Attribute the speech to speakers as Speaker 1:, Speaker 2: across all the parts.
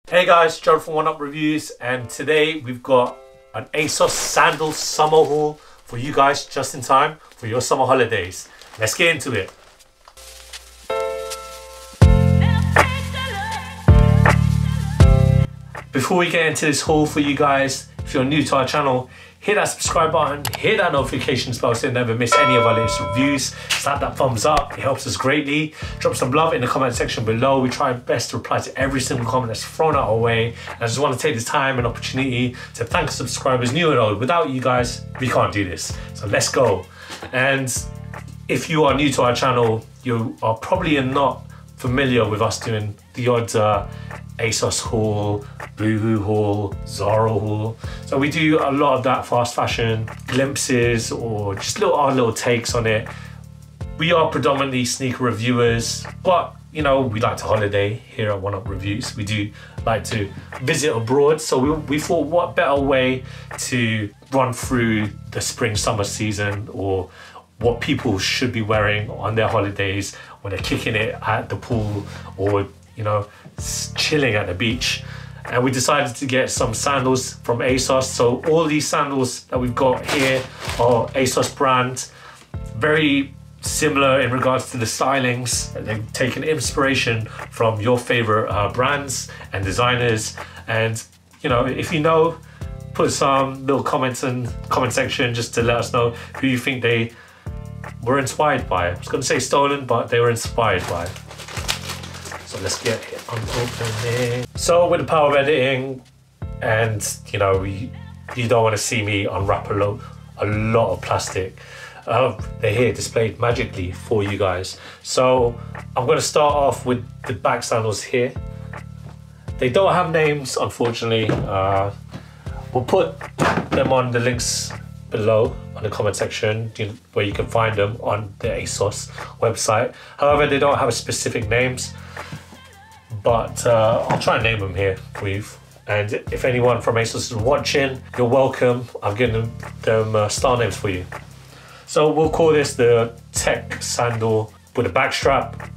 Speaker 1: Hey guys, Gerald from Oneupreviewz, and today we've got an ASOS sandals summer haul for you guys just in time for your summer holidays. Let's get into it. Before we get into this haul for you guys, if you're new to our channel, hit that subscribe button, hit that notifications bell so you never miss any of our latest reviews. Slap that thumbs up, it helps us greatly. Drop some love in the comment section below. We try our best to reply to every single comment that's thrown our way. And I just want to take this time and opportunity to thank the subscribers, new and old. Without you guys, we can't do this. So let's go. And if you are new to our channel, you are probably not familiar with us doing the odd ASOS haul, Boohoo haul, Zara haul. So we do a lot of that fast fashion glimpses or just our little takes on it. We are predominantly sneaker reviewers, but you know, we like to holiday here at Oneupreviewz. We do like to visit abroad. So we thought what better way to run through the spring summer season or what people should be wearing on their holidays when they're kicking it at the pool or, you know, chilling at the beach. And we decided to get some sandals from ASOS. So all these sandals that we've got here are ASOS brand, very similar in regards to the stylings. They've taken inspiration from your favorite brands and designers. And you know, if you know, put some little comments in the comment section just to let us know who you think they were inspired by. I was going to say stolen, but they were inspired by. So let's get it unopening. So with the power of editing, and you know, you don't want to see me unwrap a lot of plastic. They're here displayed magically for you guys. So I'm going to start off with the back sandals here. They don't have names, unfortunately. We'll put them on the links below on the comment section, where you can find them on the ASOS website. However, they don't have specific names, but I'll try and name them here for you. And if anyone from ASOS is watching, you're welcome. I'm giving them star names for you. So we'll call this the tech sandal with a back strap.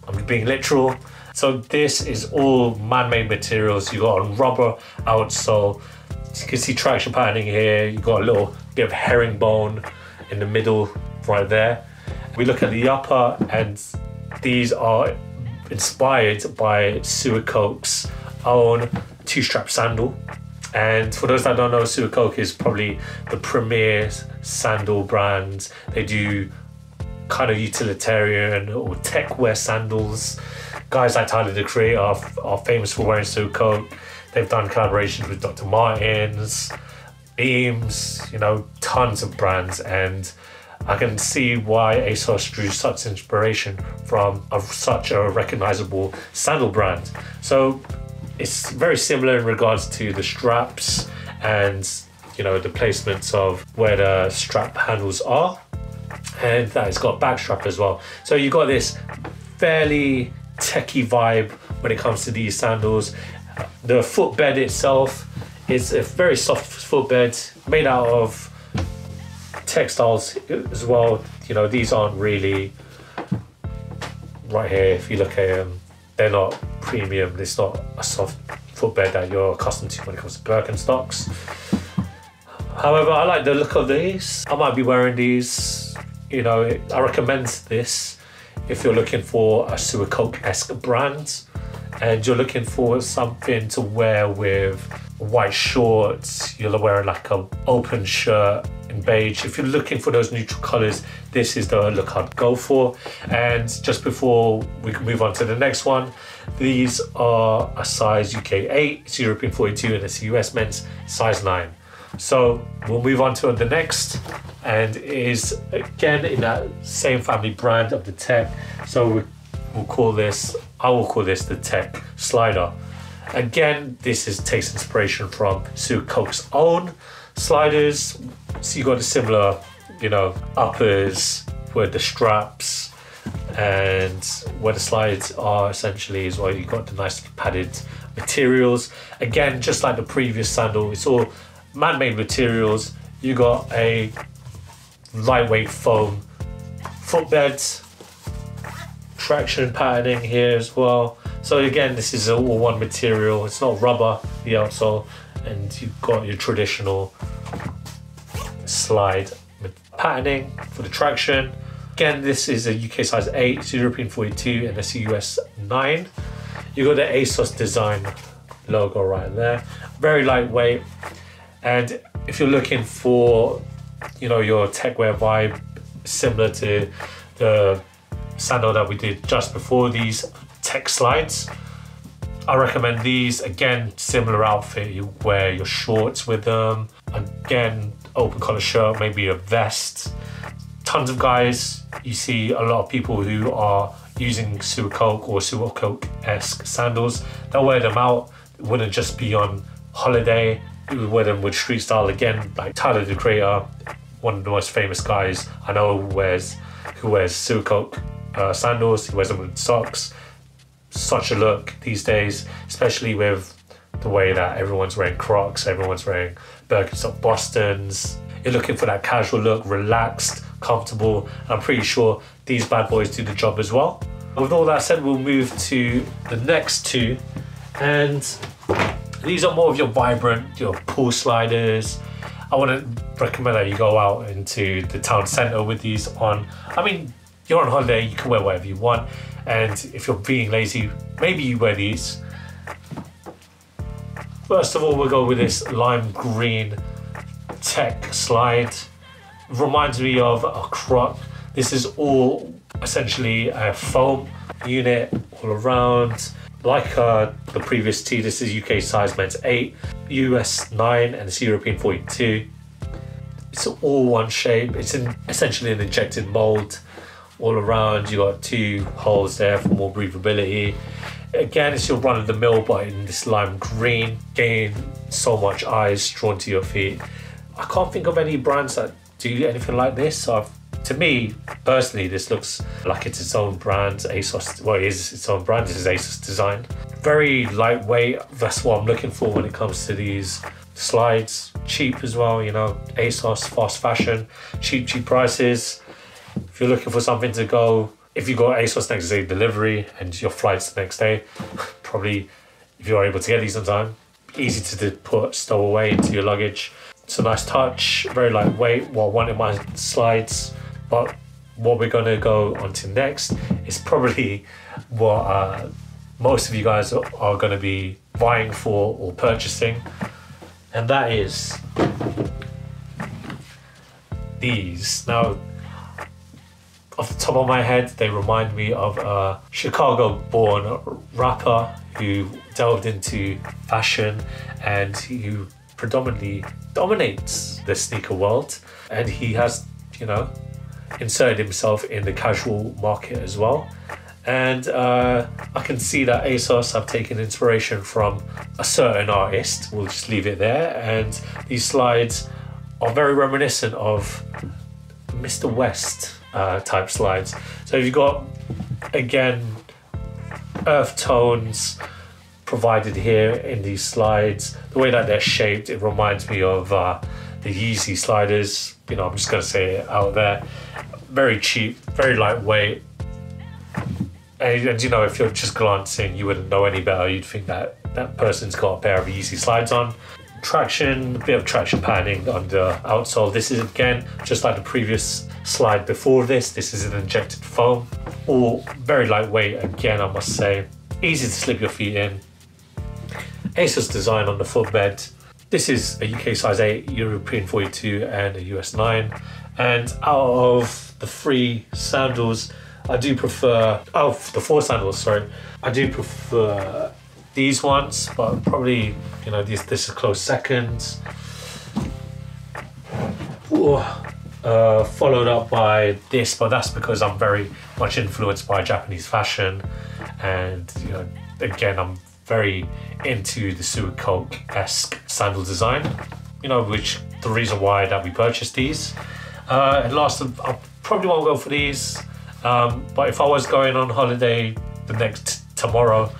Speaker 1: I'm being literal. So this is all man-made materials. You got a rubber outsole. You can see traction patterning here. You got a little bit of herringbone in the middle right there. We look at the upper, and these are inspired by Suicoke's own two-strap sandal. And for those that don't know, Suicoke is probably the premier sandal brand. They do kind of utilitarian or tech wear sandals. Guys like Tyler, the Creator, are famous for wearing Suicoke. They've done collaborations with Dr. Martens, Beams, you know, tons of brands. And I can see why ASOS drew such inspiration from such a recognizable sandal brand. So it's very similar in regards to the straps and, you know, the placements of where the strap handles are. And that it's got back strap as well. So you got this fairly techie vibe when it comes to these sandals. The footbed itself is a very soft footbed made out of textiles as well. You know, these aren't really, right here, if you look at them, they're not premium. It's not a soft footbed that you're accustomed to when it comes to Birkenstocks. However, I like the look of these. I might be wearing these. You know, I recommend this if you're looking for a Suicoke-esque brand and you're looking for something to wear with white shorts. You're wearing like an open shirt in beige. If you're looking for those neutral colors, this is the look I'd go for. And just before we can move on to the next one, these are a size UK 8, it's European 42, and it's US men's size 9. So we'll move on to the next, and it is again in that same family brand of the tech. So we'll call this, I will call this the tech slider. Again, this takes inspiration from Suicoke's own sliders. So you got a similar, you know, uppers with the straps, and where the slides are essentially is where you got the nice padded materials. Again, just like the previous sandal, it's all man-made materials. You got a lightweight foam footbed, traction patterning here as well. So again, this is all one material. It's not rubber, the outsole, and you've got your traditional slide patterning for the traction. Again, this is a UK size 8, it's European 42, and that's a US 9. You got the ASOS design logo right there. Very lightweight, and if you're looking for, you know, your techwear vibe similar to the sandal that we did just before, these tech slides, I recommend these. Again, similar outfit, you wear your shorts with them, again open collar shirt, maybe a vest. Tons of guys, you see a lot of people who are using Super Coke or Super Coke-esque sandals. They'll wear them out. It wouldn't just be on holiday. You would wear them with street style. Again, like Tyler the Creator, one of the most famous guys I know, who wears Super Coke sandals. He wears them with socks. Such a look these days, especially with the way that everyone's wearing Crocs, everyone's wearing Birkenstock Bostons. You're looking for that casual look, relaxed, comfortable. I'm pretty sure these bad boys do the job as well. With all that said, we'll move to the next two, and these are more of your vibrant, your pool sliders. I wouldn't recommend that you go out into the town centre with these on. I mean, you're on holiday, you can wear whatever you want, and if you're being lazy, maybe you wear these. First of all, we'll go with this lime green tech slide. Reminds me of a Croc. This is all essentially a foam unit all around. Like the previous tee, this is UK size men's 8, US 9, and it's European 42. It's all one shape. It's essentially an injected mold all around. You got 2 holes there for more breathability. Again, it's your run-of-the-mill, but in this lime green, gain so much eyes drawn to your feet. I can't think of any brands that do anything like this. So to me, personally, this looks like it's its own brand. ASOS, well, it is its own brand. This is ASOS design. Very lightweight. That's what I'm looking for when it comes to these slides. Cheap as well, you know, ASOS, fast fashion, cheap prices. If you're looking for something to go, if you got ASOS next day delivery and your flight's the next day, probably if you're able to get these on time, easy to put, stow away into your luggage. It's a nice touch, very lightweight. Well, one of my slides, but what we're gonna go on to next is probably what most of you guys are gonna be vying for or purchasing, and that is these. Now, off the top of my head, they remind me of a Chicago-born rapper who delved into fashion and who predominantly dominates the sneaker world. And he has, you know, inserted himself in the casual market as well. And I can see that ASOS have taken inspiration from a certain artist. We'll just leave it there. And these slides are very reminiscent of Mr. West type slides. So you've got, again, earth tones provided here in these slides. The way that they're shaped, it reminds me of the Yeezy sliders. You know, I'm just gonna say it out there. Very cheap, very lightweight. And you know, if you're just glancing, you wouldn't know any better. You'd think that that person's got a pair of Yeezy slides on. Traction, a bit of traction padding on the outsole. This is, again, just like the previous slide before this. This is an injected foam. All very lightweight, again, I must say. Easy to slip your feet in. ASOS design on the footbed. This is a UK size 8, European 42, and a US 9. And out of the 3 sandals, I do prefer, the 4 sandals, sorry, I do prefer these ones, but probably, you know, this is close seconds. Followed up by this, but that's because I'm very much influenced by Japanese fashion, and you know, again, I'm very into the Super Coke-esque sandal design. You know, which the reason why that we purchased these. And last, I probably won't go for these, but if I was going on holiday tomorrow,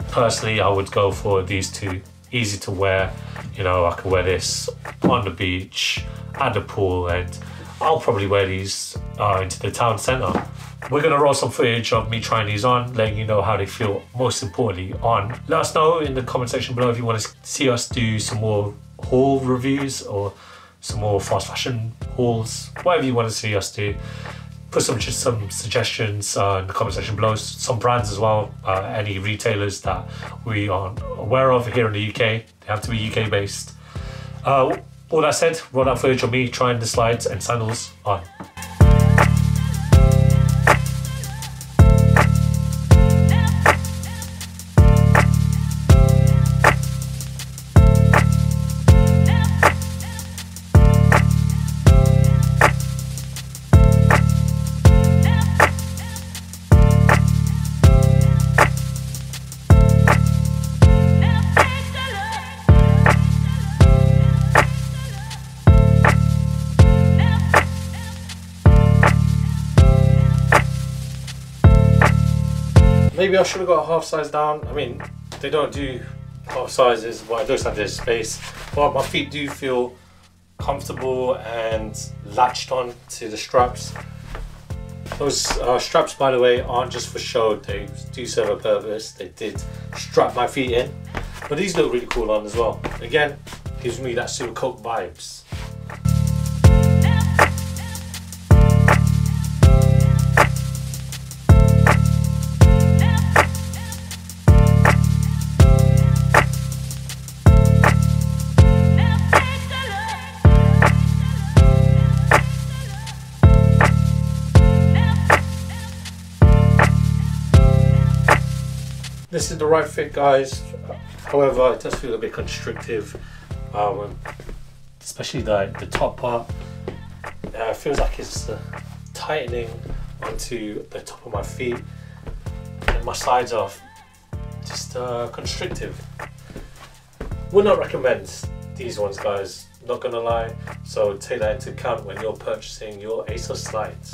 Speaker 1: personally, I would go for these 2. Easy to wear. You know, I can wear this on the beach, at the pool, and I'll probably wear these into the town centre. We're gonna roll some footage of me trying these on, letting you know how they feel, most importantly on. Let us know in the comment section below if you want to see us do some more haul reviews or some more fast fashion hauls, whatever you want to see us do. Put some suggestions in the comment section below, some brands as well, any retailers that we are aware of here in the UK. They have to be UK based. All that said, roll that footage of me trying the slides and sandals on. Maybe I should have got a half size down. I mean, they don't do half sizes, but it looks like there's space. But my feet do feel comfortable and latched on to the straps. Those straps, by the way, aren't just for show. They do serve a purpose. They did strap my feet in. But these look really cool on as well. Again, gives me that Super Coke vibes. This is the right fit, guys. However, it does feel a bit constrictive, especially the top part. It feels like it's tightening onto the top of my feet, and my sides are just constrictive. Would not recommend these ones, guys, not gonna lie. So take that into account when you're purchasing your ASOS slides.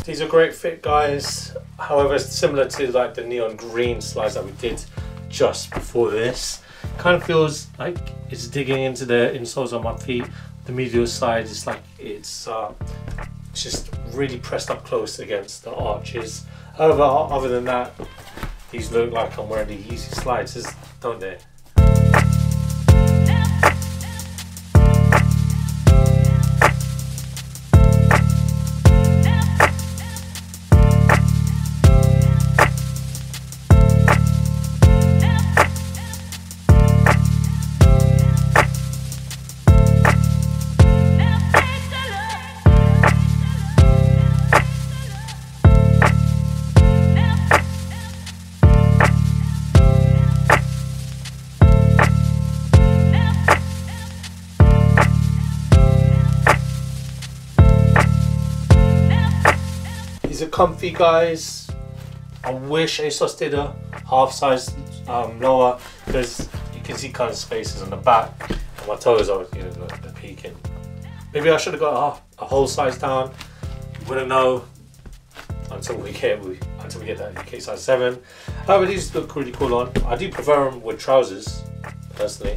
Speaker 1: These are great fit, guys. However, it's similar to like the neon green slides that we did just before this. Kind of feels like it's digging into the insoles of my feet. The medial side is like it's just really pressed up close against the arches. However, other than that, these look like I'm wearing the Yeezy slides, don't they? These are comfy, guys. I wish ASOS did a half size lower, because you can see kind of spaces on the back and my toes are, you know, they're peeking. Maybe I should have got a whole size down. Wouldn't know until we get that UK size 7. However, these look really cool on. I do prefer them with trousers personally.